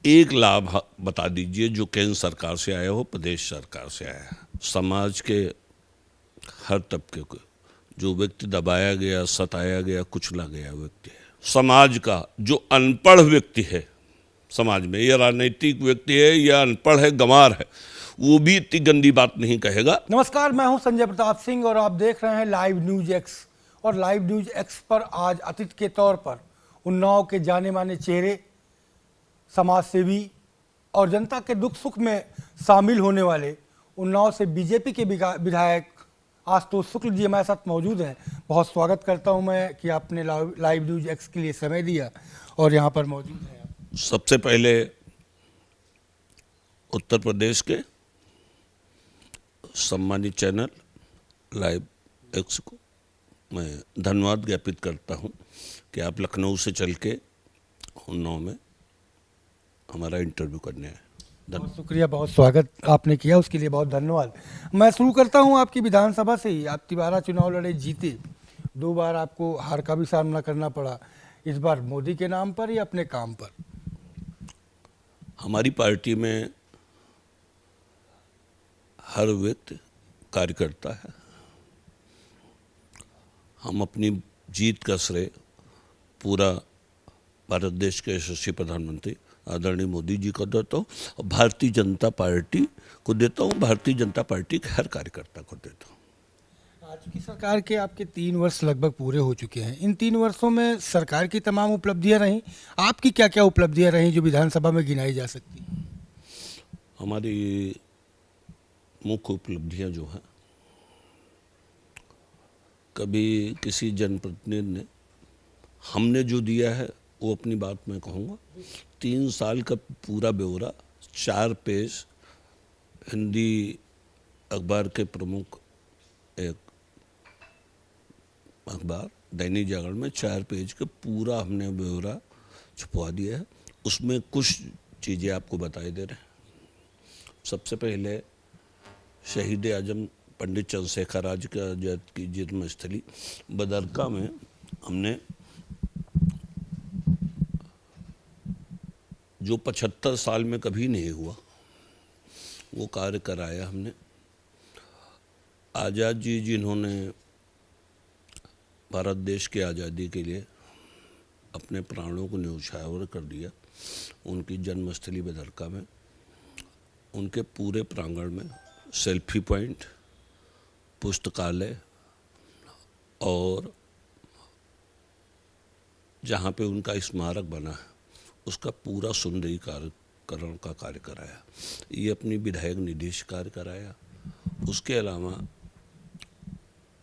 एक लाभ बता दीजिए जो केंद्र सरकार से आया हो, प्रदेश सरकार से आया है। समाज के हर तबके को जो व्यक्ति दबाया गया, सताया गया, कुचला गया व्यक्ति है। समाज का जो अनपढ़ व्यक्ति है समाज में, या राजनीतिक व्यक्ति है या अनपढ़ है, गंवार है, वो भी इतनी गंदी बात नहीं कहेगा। नमस्कार, मैं हूं संजय प्रताप सिंह और आप देख रहे हैं लाइव न्यूज एक्स। और लाइव न्यूज एक्स पर आज अतिथि के तौर पर उन्नाव के जाने माने चेहरे, समाज सेवी और जनता के दुख सुख में शामिल होने वाले उन्नाव से बीजेपी के विधायक आशुतोष शुक्ल जी हमारे साथ मौजूद हैं। बहुत स्वागत करता हूं मैं कि आपने लाइव न्यूज एक्स के लिए समय दिया और यहां पर मौजूद हैं। सबसे पहले उत्तर प्रदेश के सम्मानित चैनल लाइव एक्स को मैं धन्यवाद ज्ञापित करता हूं कि आप लखनऊ से चल के उन्नाव में हमारा इंटरव्यू करने आए। बहुत शुक्रिया, बहुत स्वागत आपने किया, उसके लिए बहुत धन्यवाद। मैं शुरू करता हूं आपकी विधानसभा से ही। आप तिबारा चुनाव लड़े, जीते, 2 बार आपको हार का भी सामना करना पड़ा। इस बार मोदी के नाम पर या अपने काम पर? हमारी पार्टी में हर व्यक्ति कार्यकर्ता है। हम अपनी जीत का श्रेय पूरा भारत देश के यशस्वी प्रधानमंत्री आदरणीय मोदी जी को देता हूँ और भारतीय जनता पार्टी को देता हूँ, भारतीय जनता पार्टी के हर कार्यकर्ता को देता हूँ। आज की सरकार के आपके 3 वर्ष लगभग पूरे हो चुके हैं। इन 3 वर्षों में सरकार की तमाम उपलब्धियां रहीं। आपकी क्या क्या उपलब्धियां रहीं जो विधानसभा में गिनाई जा सकती? हमारी मुख्य उपलब्धियां जो हैं, कभी किसी जनप्रतिनिधि ने हमने जो दिया है वो अपनी बात मैं कहूँगा। 3 साल का पूरा ब्यौरा 4 पेज हिंदी अखबार के प्रमुख एक अखबार दैनिक जागरण में 4 पेज का पूरा हमने ब्यौरा छुपवा दिया है। उसमें कुछ चीज़ें आपको बताई दे रहे हैं। सबसे पहले शहीद आजम पंडित चंद्रशेखर आजाद की जन्मस्थली बदरका में हमने जो 75 साल में कभी नहीं हुआ वो कार्य कराया हमने। आज़ाद जी जिन्होंने भारत देश की आज़ादी के लिए अपने प्राणों को न्यौछावर कर दिया, उनकी जन्मस्थली बदरका में उनके पूरे प्रांगण में सेल्फी पॉइंट, पुस्तकालय और जहाँ पे उनका स्मारक बना है उसका पूरा सुंदरीकरण का कार्य कराया। ये अपनी विधायक निधि से कार्य कराया। उसके अलावा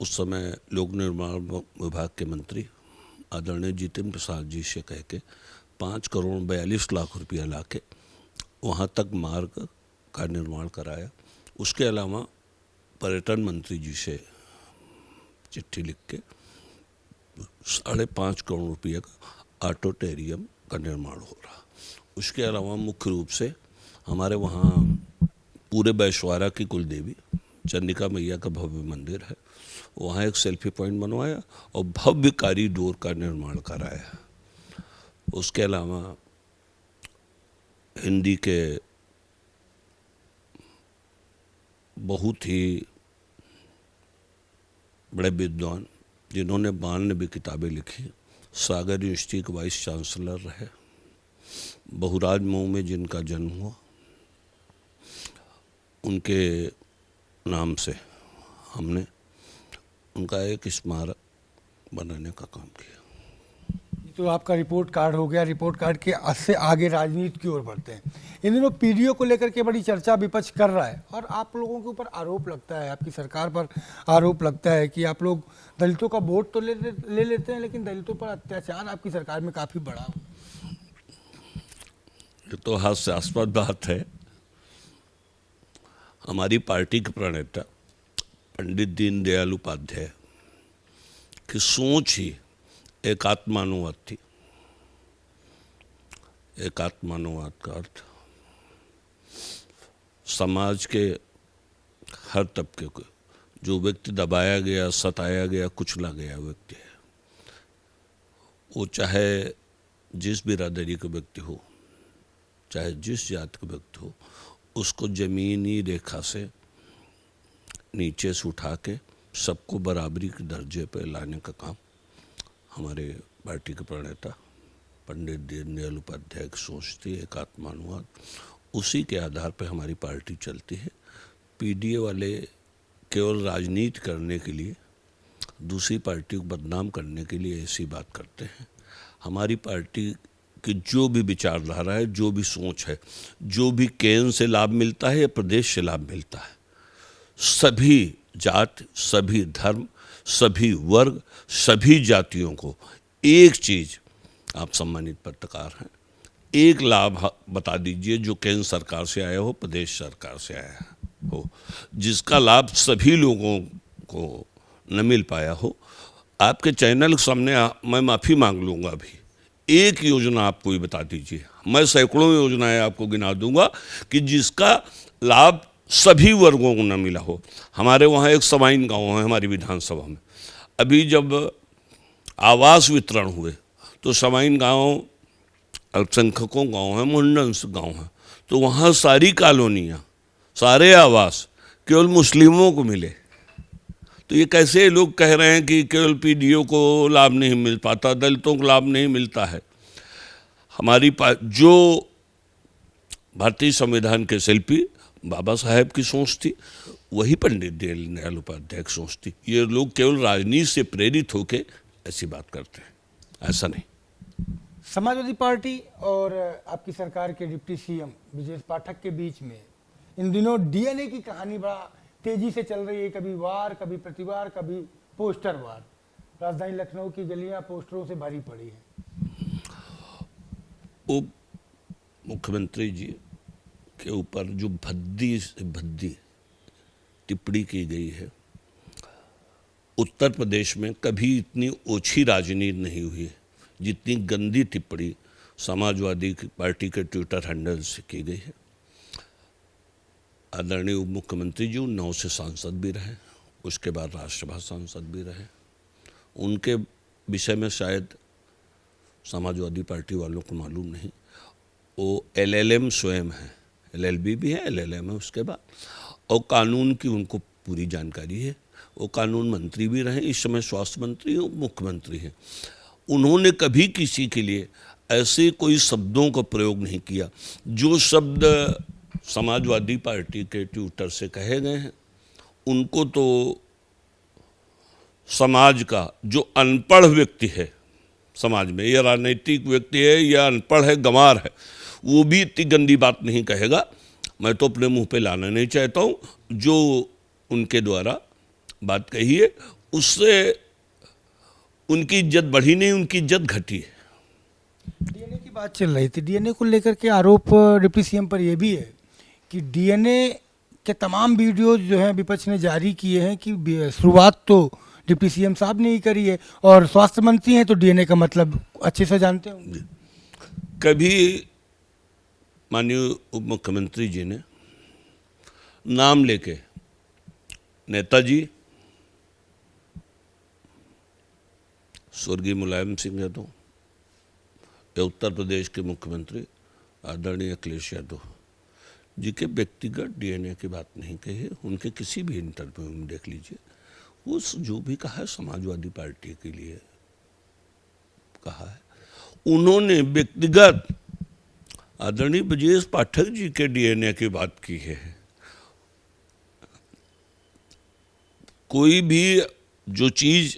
उस समय लोक निर्माण विभाग के मंत्री आदरणीय जितेंद्र प्रसाद जी से कह के 5 करोड़ 42 लाख रुपया ला के वहाँ तक मार्ग का निर्माण कराया। उसके अलावा पर्यटन मंत्री जी से चिट्ठी लिख के 5.5 करोड़ रुपये का ऑडिटोरियम का निर्माण हो रहा। उसके अलावा मुख्य रूप से हमारे वहाँ पूरे बैशवारा की कुल देवी चंडिका मैया का भव्य मंदिर है, वहाँ एक सेल्फी पॉइंट बनवाया और भव्य कॉरिडोर का निर्माण कराया। उसके अलावा हिंदी के बहुत ही बड़े विद्वान जिन्होंने 92 किताबें लिखी, सागर यूनिवर्सिटी के वाइस चांसलर रहे, बहुराज मऊ में जिनका जन्म हुआ, उनके नाम से हमने उनका एक स्मारक बनाने का काम किया। तो आपका रिपोर्ट कार्ड हो गया। रिपोर्ट कार्ड के से आगे राजनीति की ओर बढ़ते हैं। इन दिनों पीडीओ को लेकर के बड़ी चर्चा विपक्ष कर रहा है और आप लोगों के ऊपर आरोप लगता है, आपकी सरकार पर आरोप लगता है कि आप लोग दलितों का वोट तो ले लेते हैं लेकिन दलितों पर अत्याचार आपकी सरकार में काफ़ी बड़ा हो। ये तो हास्यास्पद बात है। हमारी पार्टी के प्रणेता पंडित दीनदयाल उपाध्याय की सोच ही एकात्मानुवाद थी। एकात्मानुवाद का अर्थ समाज के हर तबके को जो व्यक्ति दबाया गया, सताया गया, कुचला गया व्यक्ति है, वो चाहे जिस बिरादरी का व्यक्ति हो, चाहे जिस जाति का व्यक्ति हो, उसको ज़मीनी रेखा से नीचे से उठा के सबको बराबरी के दर्जे पर लाने का काम हमारे पार्टी के प्रणेता पंडित दीनदयाल उपाध्याय की सोच थी, एकात्मानुवाद। उसी के आधार पर हमारी पार्टी चलती है। पीडीए वाले केवल राजनीति करने के लिए, दूसरी पार्टी को बदनाम करने के लिए ऐसी बात करते हैं। हमारी पार्टी की जो भी विचारधारा है, जो भी सोच है, जो भी केंद्र से लाभ मिलता है या प्रदेश से लाभ मिलता है, सभी जाति, सभी धर्म, सभी वर्ग, सभी जातियों को एक चीज़, आप सम्मानित पत्रकार हैं, एक लाभ बता दीजिए जो केंद्र सरकार से आया हो, प्रदेश सरकार से आया हो, जिसका लाभ सभी लोगों को न मिल पाया हो। आपके चैनल के सामने मैं माफ़ी मांग लूँगा अभी, एक योजना आप कोई बता दीजिए। मैं सैकड़ों योजनाएं आपको गिना दूंगा कि जिसका लाभ सभी वर्गों को न मिला हो। हमारे वहाँ एक समाइन गांव है हमारी विधानसभा में, अभी जब आवास वितरण हुए तो समाइन गांव अल्पसंख्यकों गांव है, मुंडन गांव है, तो वहाँ सारी कॉलोनियाँ, सारे आवास केवल मुस्लिमों को मिले। तो ये कैसे लोग कह रहे हैं कि केवल पीडीओ को लाभ नहीं मिल पाता, दलितों को लाभ नहीं मिलता है। हमारी जो भारतीय संविधान के शिल्पी बाबा साहेब की सोच थी, वही पंडित दीनदयाल उपाध्याय की सोच थी। ये लोग केवल राजनीति से प्रेरित होकर ऐसी बात करते हैं, ऐसा नहीं। समाजवादी पार्टी और आपकी सरकार के डिप्टी सीएम ब्रजेश पाठक के बीच में इन दिनों डीएनए की कहानी बड़ा तेजी से चल रही है। कभी वार, कभी प्रतिवार, कभी पोस्टर वार। राजधानी लखनऊ की गलियां पोस्टरों से भरी पड़ी हैं। उप मुख्यमंत्री जी के ऊपर जो भद्दी से भद्दी टिप्पणी की गई है, उत्तर प्रदेश में कभी इतनी ओछी राजनीति नहीं हुई है जितनी गंदी टिप्पणी समाजवादी पार्टी के ट्विटर हैंडल से की गई है। आदरणीय उप मुख्यमंत्री जी 9 से सांसद भी रहे, उसके बाद राज्यसभा सांसद भी रहे। उनके विषय में शायद समाजवादी पार्टी वालों को मालूम नहीं, वो एलएलएम स्वयं है, एलएलबी भी है, एलएलएम है उसके बाद, और कानून की उनको पूरी जानकारी है। वो कानून मंत्री भी रहे, इस समय स्वास्थ्य मंत्री और मुख्यमंत्री हैं। उन्होंने कभी किसी के लिए ऐसे कोई शब्दों का प्रयोग नहीं किया जो शब्द समाजवादी पार्टी के ट्विटर से कहे गए हैं। उनको तो समाज का जो अनपढ़ व्यक्ति है समाज में, या राजनीतिक व्यक्ति है या अनपढ़ है, गंवार है, वो भी इतनी गंदी बात नहीं कहेगा। मैं तो अपने मुंह पे लाना नहीं चाहता हूँ। जो उनके द्वारा बात कही है उससे उनकी इज्जत बढ़ी नहीं, उनकी इज्जत घटी है। डीएनए की बात चल रही थी, डीएनए को लेकर के आरोप डिप्टी सीएम पर यह भी है कि डीएनए के तमाम वीडियो जो हैं विपक्ष ने जारी किए हैं कि शुरुआत तो डिप्टी सीएम साहब ने ही करी है, और स्वास्थ्य मंत्री हैं तो डीएनए का मतलब अच्छे से जानते होंगे। कभी माननीय उप मुख्यमंत्री जी ने नाम लेके नेताजी स्वर्गीय मुलायम सिंह यादव या उत्तर प्रदेश के मुख्यमंत्री आदरणीय अखिलेश यादव जी के व्यक्तिगत डीएनए की बात नहीं कही है। उनके किसी भी इंटरव्यू में देख लीजिए, वो जो भी कहा है समाजवादी पार्टी के लिए कहा है। उन्होंने व्यक्तिगत आदरणीय ब्रजेश पाठक जी के डीएनए की बात की है। कोई भी जो चीज़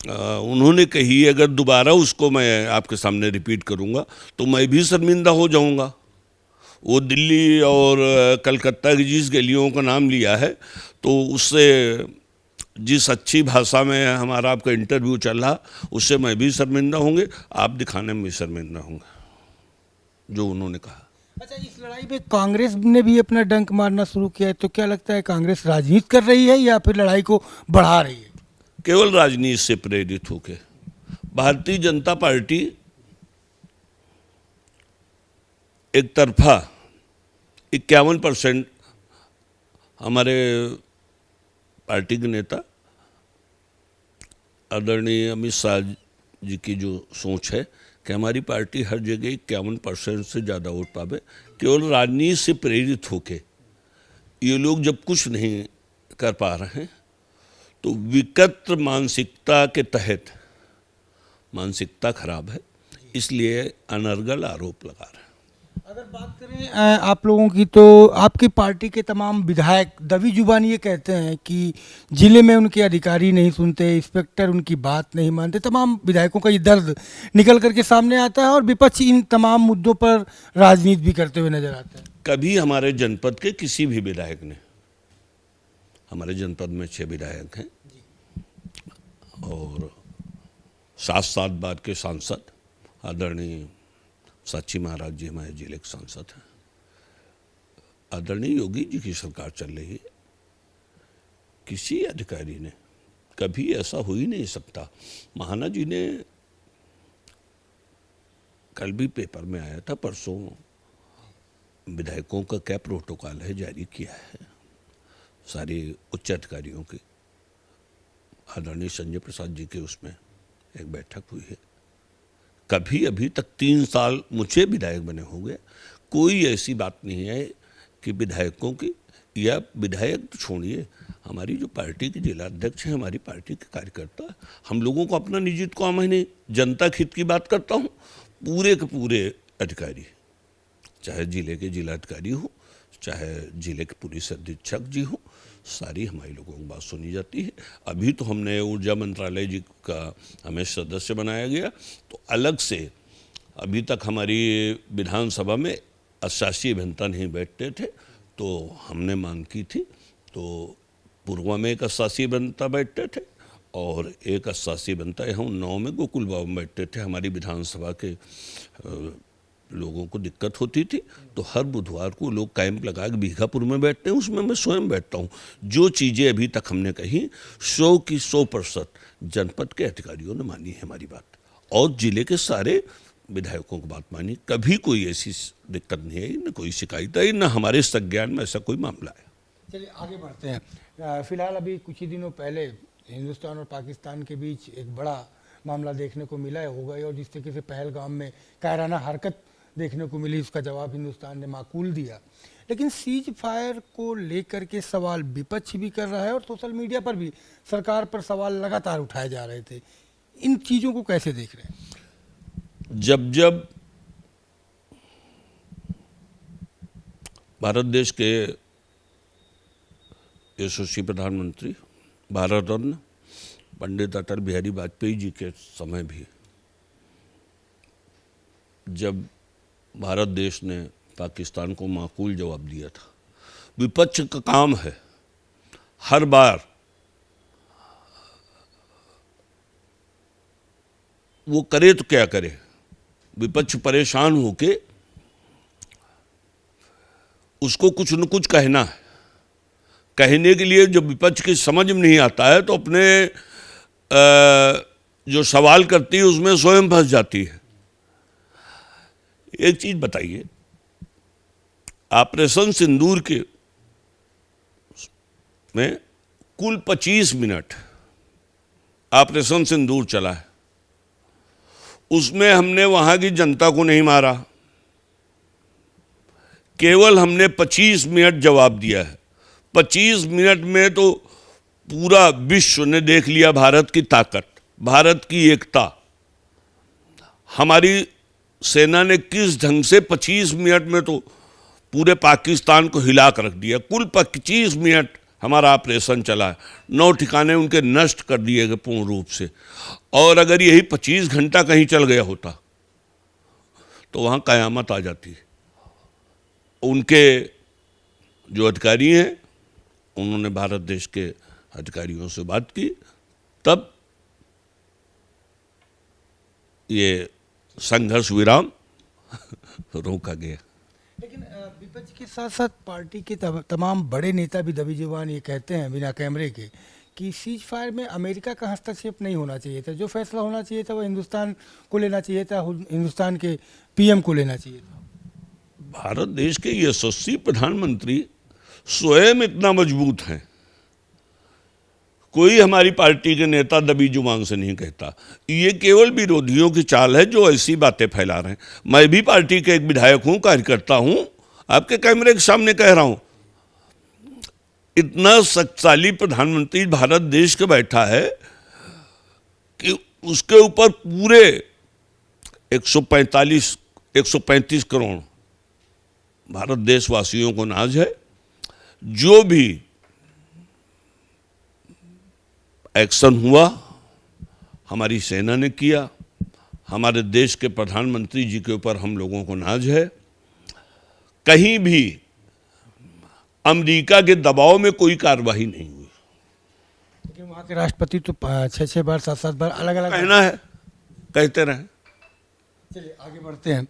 उन्होंने कही, अगर दोबारा उसको मैं आपके सामने रिपीट करूंगा तो मैं भी शर्मिंदा हो जाऊंगा। वो दिल्ली और कलकत्ता की जिस गलियों का नाम लिया है, तो उससे जिस अच्छी भाषा में हमारा आपका इंटरव्यू चल रहा, उससे मैं भी शर्मिंदा होंगे, आप दिखाने में भी शर्मिंदा होंगे जो उन्होंने कहा। अच्छा, इस लड़ाई में कांग्रेस ने भी अपना डंक मारना शुरू किया है, तो क्या लगता है कांग्रेस राजनीति कर रही है या फिर लड़ाई को बढ़ा रही है? केवल राजनीति से प्रेरित होकर भारतीय जनता पार्टी एक तरफा 51% हमारे पार्टी के नेता आदरणीय अमित शाह जी की जो सोच है कि हमारी पार्टी हर जगह 51% से ज़्यादा वोट पावे। केवल राजनीति से प्रेरित होके ये लोग जब कुछ नहीं कर पा रहे हैं तो विकट मानसिकता के तहत, मानसिकता खराब है इसलिए अनर्गल आरोप लगा रहे हैं। अगर बात करें आप लोगों की, तो आपकी पार्टी के तमाम विधायक दबी जुबान ये कहते हैं कि जिले में उनके अधिकारी नहीं सुनते, इंस्पेक्टर उनकी बात नहीं मानते। तमाम विधायकों का ये दर्द निकल करके सामने आता है और विपक्ष इन तमाम मुद्दों पर राजनीति भी करते हुए नजर आता है। कभी हमारे जनपद के किसी भी विधायक ने, हमारे जनपद में 6 विधायक हैं और 7 बार के सांसद आदरणीय साक्षी महाराज जी हमारे जिले के सांसद हैं। आदरणीय योगी जी की सरकार चल रही है, किसी अधिकारी ने कभी ऐसा हो ही नहीं सकता। महाना जी ने कल भी पेपर में आया था, परसों विधायकों का क्या प्रोटोकॉल है जारी किया है सारे उच्च अधिकारियों के। आदरणीय संजय प्रसाद जी के उसमें एक बैठक हुई है। कभी अभी तक 3 साल मुझे विधायक बने हो गए, कोई ऐसी बात नहीं है कि विधायकों की, या विधायक तो छोड़िए, हमारी जो पार्टी के जिला अध्यक्ष हैं, हमारी पार्टी के कार्यकर्ता, हम लोगों को अपना निजी काम है नहीं, जनता हित की बात करता हूँ। पूरे के पूरे अधिकारी, चाहे जिले के जिला अधिकारी हो, चाहे जिले के पुलिस अधीक्षक जी हो, सारी हमारे लोगों की बात सुनी जाती है। अभी तो हमने ऊर्जा मंत्रालय जी का हमें सदस्य बनाया गया, तो अलग से अभी तक हमारी विधानसभा में 88 अभियंता नहीं बैठते थे, तो हमने मांग की थी, तो पूर्वा में एक 88 अभियंता बैठते थे और एक 88 अभियंता यहाँ उन्नाव में गोकुल बाबू में बैठते थे। हमारी विधानसभा के लोगों को दिक्कत होती थी, तो हर बुधवार को लोग कैंप लगा के बीघापुर में बैठते हैं, उसमें मैं स्वयं बैठता हूँ। जो चीज़ें अभी तक हमने कही 100 की 100% जनपद के अधिकारियों ने मानी है हमारी बात, और जिले के सारे विधायकों की बात मानी। कभी कोई ऐसी दिक्कत नहीं है, न कोई शिकायत है, न हमारे संज्ञान में ऐसा कोई मामला है। चलिए आगे बढ़ते हैं। फिलहाल अभी कुछ ही दिनों पहले हिंदुस्तान और पाकिस्तान के बीच एक बड़ा मामला देखने को मिला है, होगा, और जिस तरीके से पहलगाम में कायराना हरकत देखने को मिली, उसका जवाब हिंदुस्तान ने माकूल दिया। लेकिन सीज फायर को लेकर के सवाल विपक्ष भी कर रहा है और सोशल मीडिया पर भी सरकार पर सवाल लगातार उठाए जा रहे थे। इन चीज़ों को कैसे देख रहे हैं? जब जब भारत देश के यशस्वी प्रधानमंत्री, भारत रत्न पंडित अटल बिहारी वाजपेयी जी के समय भी, जब भारत देश ने पाकिस्तान को माकूल जवाब दिया था, विपक्ष का काम है हर बार वो करे तो क्या करे, विपक्ष परेशान होके उसको कुछ न कुछ कहना है। कहने के लिए जब विपक्ष की समझ में नहीं आता है तो अपने जो सवाल करती है उसमें स्वयं फंस जाती है। एक चीज बताइए, ऑपरेशन सिंदूर के में कुल 25 मिनट ऑपरेशन सिंदूर चला है, उसमें हमने वहां की जनता को नहीं मारा, केवल हमने 25 मिनट जवाब दिया है। 25 मिनट में तो पूरा विश्व ने देख लिया भारत की ताकत, भारत की एकता। हमारी सेना ने किस ढंग से 25 मिनट में तो पूरे पाकिस्तान को हिला कर रख दिया। कुल 25 मिनट हमारा ऑपरेशन चला है, 9 ठिकाने उनके नष्ट कर दिए गए पूर्ण रूप से। और अगर यही 25 घंटा कहीं चल गया होता तो वहाँ कयामत आ जाती है। उनके जो अधिकारी हैं उन्होंने भारत देश के अधिकारियों से बात की, तब ये संघर्ष विराम रोका गया। लेकिन विपक्ष के साथ साथ पार्टी के तमाम बड़े नेता भी दबी जुबान ये कहते हैं बिना कैमरे के कि सीज फायर में अमेरिका का हस्तक्षेप नहीं होना चाहिए था, जो फैसला होना चाहिए था वो हिंदुस्तान को लेना चाहिए था, हिंदुस्तान के पीएम को लेना चाहिए था। भारत देश के यशस्वी प्रधानमंत्री स्वयं इतना मजबूत हैं, कोई हमारी पार्टी के नेता दबी जुबान से नहीं कहता। ये केवल विरोधियों की चाल है जो ऐसी बातें फैला रहे हैं। मैं भी पार्टी के एक विधायक हूं, कार्यकर्ता हूं, आपके कैमरे के सामने कह रहा हूं। इतना शक्तिशाली प्रधानमंत्री भारत देश के बैठा है कि उसके ऊपर पूरे 135 करोड़ भारत देशवासियों को नाज है। जो भी एक्शन हुआ हमारी सेना ने किया, हमारे देश के प्रधानमंत्री जी के ऊपर हम लोगों को नाज है। कहीं भी अमेरिका के दबाव में कोई कार्रवाई नहीं हुई। लेकिन वहाँ के राष्ट्रपति तो 6-6 बार 7-7 बार अलग अलग कहना है, कहते रहे। चलिए आगे बढ़ते हैं।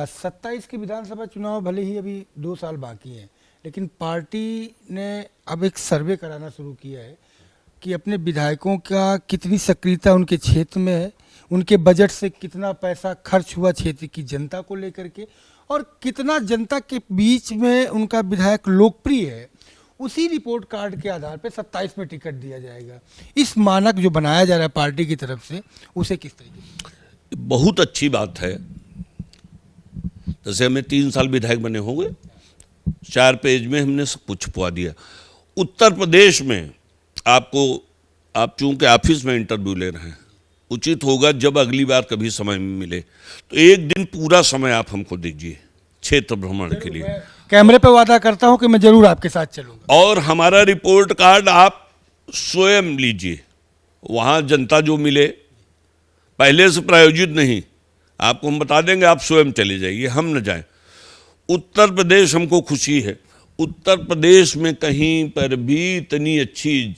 27 के विधानसभा चुनाव भले ही अभी 2 साल बाकी हैं, लेकिन पार्टी ने अब एक सर्वे कराना शुरू किया है कि अपने विधायकों का कितनी सक्रियता उनके क्षेत्र में है, उनके बजट से कितना पैसा खर्च हुआ क्षेत्र की जनता को लेकर के, और कितना जनता के बीच में उनका विधायक लोकप्रिय है। उसी रिपोर्ट कार्ड के आधार पर 27 में टिकट दिया जाएगा। इस मानक जो बनाया जा रहा है पार्टी की तरफ से, उसे किस तरीके से? बहुत अच्छी बात है। जैसे हमें 3 साल विधायक बने होंगे, 4 पेज में हमने सब कुछ छुपवा दिया। उत्तर प्रदेश में आपको, आप चूंकि ऑफिस में इंटरव्यू ले रहे हैं, उचित होगा जब अगली बार कभी समय मिले तो एक दिन पूरा समय आप हमको दीजिए क्षेत्र भ्रमण के लिए। कैमरे पे वादा करता हूं कि मैं जरूर आपके साथ चलूंगा। और हमारा रिपोर्ट कार्ड आप स्वयं लीजिए, वहां जनता जो मिले, पहले से प्रायोजित नहीं, आपको हम बता देंगे, आप स्वयं चले जाइए, हम न जाएं। उत्तर प्रदेश हमको खुशी है, उत्तर प्रदेश में कहीं पर भी इतनी अच्छी,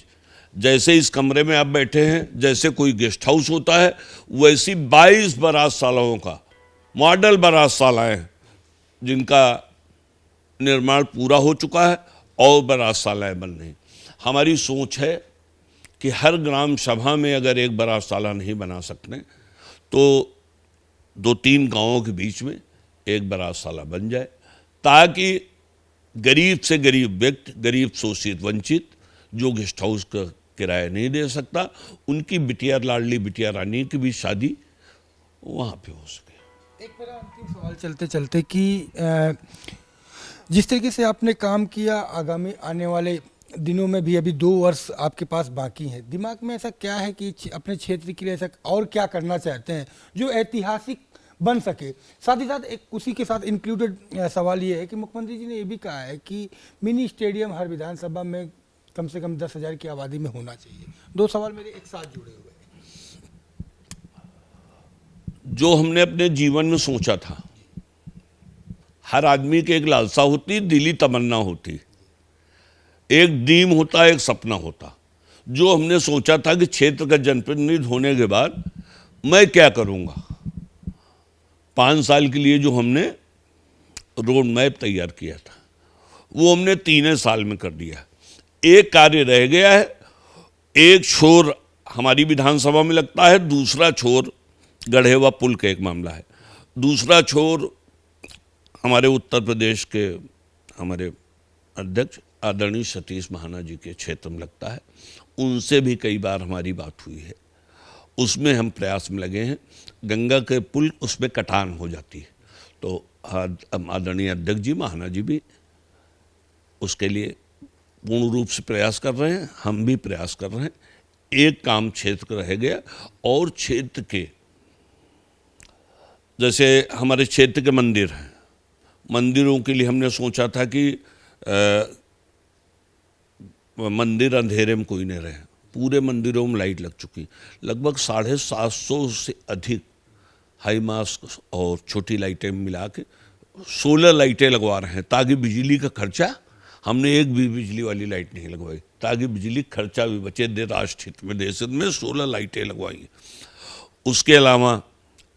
जैसे इस कमरे में आप बैठे हैं, जैसे कोई गेस्ट हाउस होता है, वैसी 22 बारातशालाओं का मॉडल बारातशालाएं हैं जिनका निर्माण पूरा हो चुका है और बारातशालाएं बन रही। हमारी सोच है कि हर ग्राम सभा में अगर एक बारातशाला नहीं बना सकते तो 2-3 गांवों के बीच में एक बारातशाला बन जाए, ताकि गरीब से गरीब व्यक्ति, गरीब शोषित वंचित जो गेस्ट हाउस का किराया नहीं दे सकता, उनकी बिटिया, लाडली बिटिया रानी की भी शादी वहाँ पे हो सके। एक मेरा अंतिम सवाल चलते चलते कि जिस तरीके से आपने काम किया, आगामी आने वाले दिनों में भी, अभी 2 वर्ष आपके पास बाकी हैं, दिमाग में ऐसा क्या है कि अपने क्षेत्र के लिए ऐसा और क्या करना चाहते हैं जो ऐतिहासिक बन सके? साथ ही साथ एक उसी के साथ इंक्लूडेड सवाल ये है कि मुख्यमंत्री जी ने ये भी कहा है कि मिनी स्टेडियम हर विधानसभा में कम से कम 10,000 की आबादी में होना चाहिए। 2 सवाल मेरे एक साथ जुड़े हुए हैं। जो हमने अपने जीवन में सोचा था, हर आदमी की एक लालसा होती, दिली तमन्ना होती, एक ड्रीम होता, एक सपना होता। जो हमने सोचा था कि क्षेत्र का जनप्रतिनिधि होने के बाद मैं क्या करूंगा, 5 साल के लिए जो हमने रोड मैप तैयार किया था, वो हमने 3 साल में कर दिया। एक कार्य रह गया है, एक छोर हमारी विधानसभा में लगता है, दूसरा छोर गढ़ेवा पुल का एक मामला है, दूसरा छोर हमारे उत्तर प्रदेश के हमारे अध्यक्ष आदरणीय सतीश महाना जी के क्षेत्र में लगता है। उनसे भी कई बार हमारी बात हुई है, उसमें हम प्रयास में लगे हैं। गंगा के पुल उसमें कटान हो जाती है, तो आदरणीय अध्यक्ष जी महाना जी भी उसके लिए पूर्ण रूप से प्रयास कर रहे हैं, हम भी प्रयास कर रहे हैं। एक काम क्षेत्र का रह गया, और क्षेत्र के, जैसे हमारे क्षेत्र के मंदिर हैं, मंदिरों के लिए हमने सोचा था कि मंदिर अंधेरे में कोई नहीं रहे। पूरे मंदिरों में लाइट लग चुकी, लगभग 750 से अधिक हाई मास्क और छोटी लाइटें मिला के 16 लाइटें लगवा रहे हैं, ताकि बिजली का खर्चा, हमने एक भी बिजली वाली लाइट नहीं लगवाई, ताकि बिजली खर्चा भी बचे। राष्ट्र हित में, देश हित में 16 लाइटें लगवाई। उसके अलावा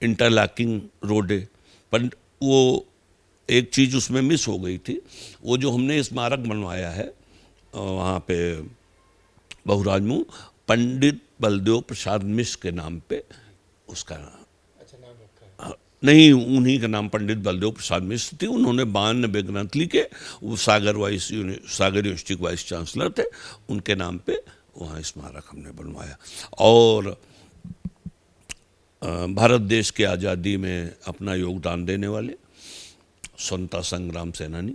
इंटरलॉकिंग रोडें, पर वो एक चीज़ उसमें मिस हो गई थी, वो जो हमने स्मारक बनवाया है वहाँ पे बहुराजमऊ, पंडित बलदेव प्रसाद मिश्र के नाम पे उसका नाम रखा है। नहीं, उन्हीं का नाम पंडित बलदेव प्रसाद मिश्र थी। उन्होंने 92 ग्रंथ लिखे, वो सागर यूनिवर्सिटी के वाइस चांसलर थे, उनके नाम पे वहाँ स्मारक हमने बनवाया। और भारत देश की आज़ादी में अपना योगदान देने वाले स्वतंत्रता संग्राम सेनानी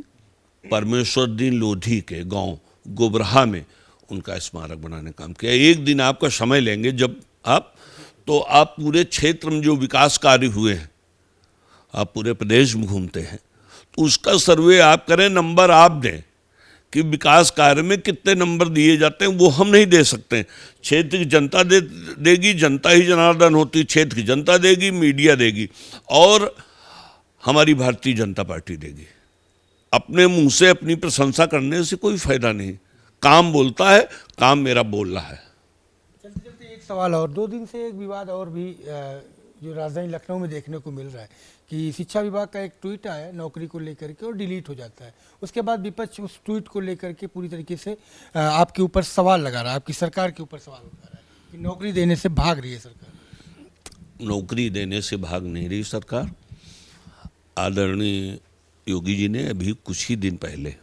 परमेश्वर दीन लोधी के गांव गोबरहा में उनका स्मारक बनाने का काम किया। एक दिन आपका समय लेंगे जब आप पूरे क्षेत्र में जो विकास कार्य हुए हैं, आप पूरे प्रदेश में घूमते हैं, तो उसका सर्वे आप करें, नंबर आप दें कि विकास कार्य में कितने नंबर दिए जाते हैं। वो हम नहीं दे सकते, क्षेत्र की जनता देगी, जनता ही जनार्दन होती, क्षेत्र की जनता देगी, मीडिया देगी और हमारी भारतीय जनता पार्टी देगी। अपने मुंह से अपनी प्रशंसा करने से कोई फायदा नहीं। काम बोलता है, काम मेरा बोल रहा है। चलते चलते एक सवाल और, 2 दिन से एक विवाद और भी जो राजधानी लखनऊ में देखने को मिल रहा है कि शिक्षा विभाग का एक ट्वीट आया नौकरी को लेकर के और डिलीट हो जाता है। उसके बाद विपक्ष उस ट्वीट को लेकर के पूरी तरीके से आपके ऊपर सवाल लगा रहा है, आपकी सरकार के ऊपर सवाल लगा रहा है कि नौकरी देने से भाग रही है सरकार। नौकरी देने से भाग नहीं रही सरकार। आदरणीय योगी जी ने अभी कुछ ही दिन पहले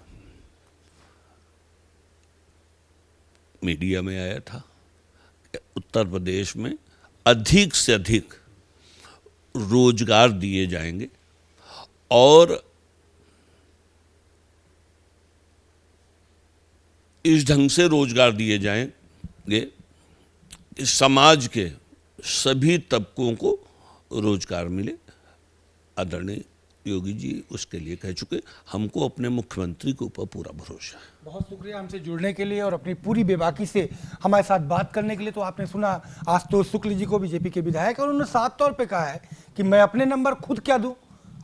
मीडिया में आया था, उत्तर प्रदेश में अधिक से अधिक रोजगार दिए जाएंगे और इस ढंग से रोजगार दिए जाएंगे कि समाज के सभी तबकों को रोजगार मिले। आदरणीय योगी जी उसके लिए कह चुके। हमको अपने मुख्यमंत्री के ऊपर पूरा भरोसा है। बहुत शुक्रिया हमसे जुड़ने के लिए और अपनी पूरी बेबाकी से हमारे साथ बात करने के लिए। तो आपने सुना आशुतोष शुक्ल जी को, बीजेपी के विधायक, और उन्होंने साफ तौर पे कहा है कि मैं अपने नंबर खुद क्या दूं,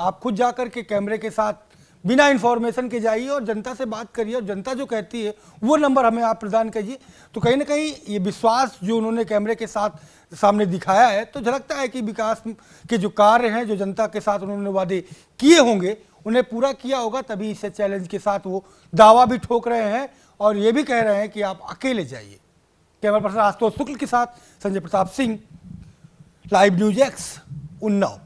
आप खुद जाकर के कैमरे के साथ बिना इन्फॉर्मेशन के जाइए और जनता से बात करिए और जनता जो कहती है वो नंबर हमें आप प्रदान कीजिए। तो कहीं ना कहीं ये विश्वास जो उन्होंने कैमरे के साथ सामने दिखाया है, तो झलकता है कि विकास के जो कार्य हैं, जो जनता के साथ उन्होंने वादे किए होंगे, उन्हें पूरा किया होगा। तभी इस चैलेंज के साथ वो दावा भी ठोक रहे हैं और ये भी कह रहे हैं कि आप अकेले जाइए। कैमरा पर्सन आशुतोष शुक्ल के साथ Sanjay Pratap Singh, live news x, Unnao.